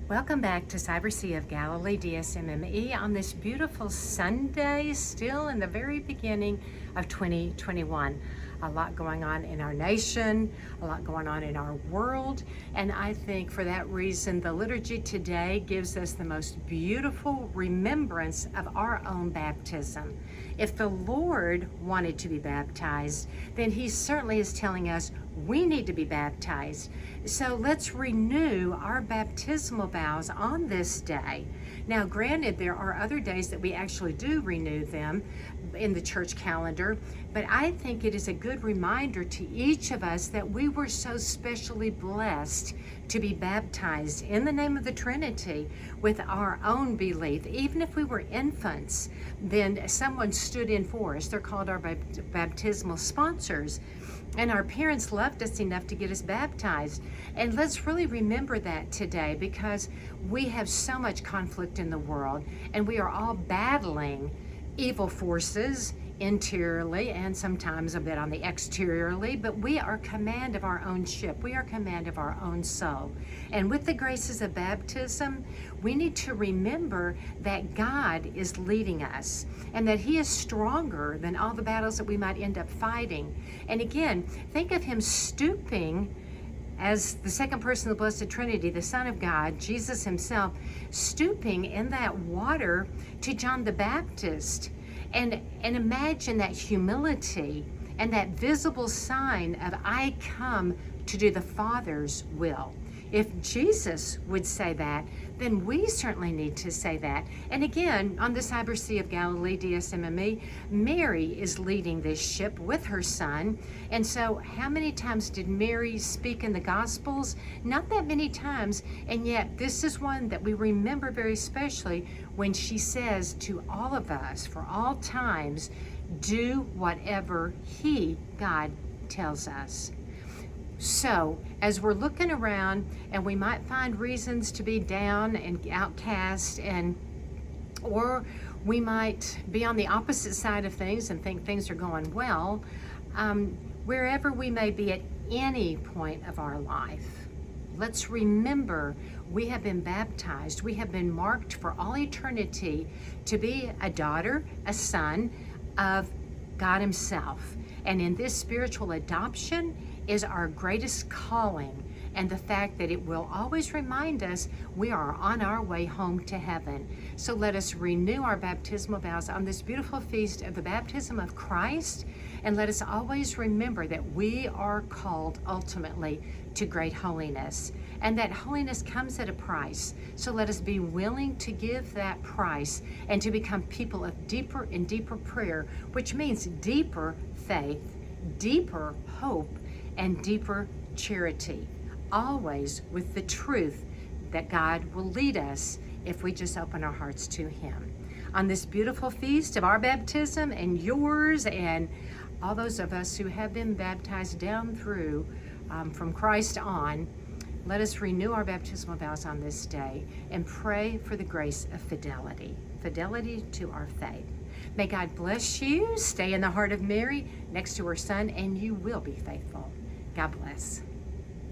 Welcome back to Cyber Sea of Galilee DSMME on this beautiful Sunday, still in the very beginning of 2021. A lot going on in our nation, a lot going on in our world, and I think for that reason the liturgy today gives us the most beautiful remembrance of our own baptism. If the Lord wanted to be baptized, then He certainly is telling us we need to be baptized. So let's renew our baptismal vows on this day. Now, granted, there are other days that we actually do renew them in the church calendar, but I think it is a good reminder to each of us that we were so specially blessed to be baptized in the name of the Trinity with our own belief. Even if we were infants, then someone stood in for us. They're called our baptismal sponsors. And our parents loved us enough to get us baptized. And let's really remember that today, because we have so much conflict in the world and we are all battling evil forces interiorly and sometimes a bit on the exteriorly, but we are command of our own ship. We are command of our own soul. And with the graces of baptism, we need to remember that God is leading us and that He is stronger than all the battles that we might end up fighting. And again, think of Him stooping as the second person of the Blessed Trinity, the Son of God, Jesus Himself, stooping in that water to John the Baptist. And imagine that humility and that visible sign of I come to do the Father's will. If Jesus would say that, then we certainly need to say that. And again, on the Cyber Sea of Galilee, DSMME, Mary is leading this ship with her son. And so how many times did Mary speak in the Gospels? Not that many times. And yet this is one that we remember very specially when she says to all of us, for all times, do whatever He, God, tells us. So, as we're looking around and we might find reasons to be down and outcast, or we might be on the opposite side of things and think things are going well, wherever we may be at any point of our life, let's remember we have been baptized. We have been marked for all eternity to be a daughter, a son of God Himself. And in this spiritual adoption is our greatest calling, and the fact that it will always remind us we are on our way home to heaven. So let us renew our baptismal vows on this beautiful feast of the baptism of Christ, and let us always remember that we are called ultimately to great holiness, and that holiness comes at a price. So let us be willing to give that price and to become people of deeper and deeper prayer, which means deeper faith, deeper hope, and deeper charity, always with the truth that God will lead us if we just open our hearts to Him. On this beautiful feast of our baptism and yours and all those of us who have been baptized down through from Christ on, let us renew our baptismal vows on this day and pray for the grace of fidelity to our faith. May God bless you. Stay in the heart of Mary next to her Son, and you will be faithful. God bless.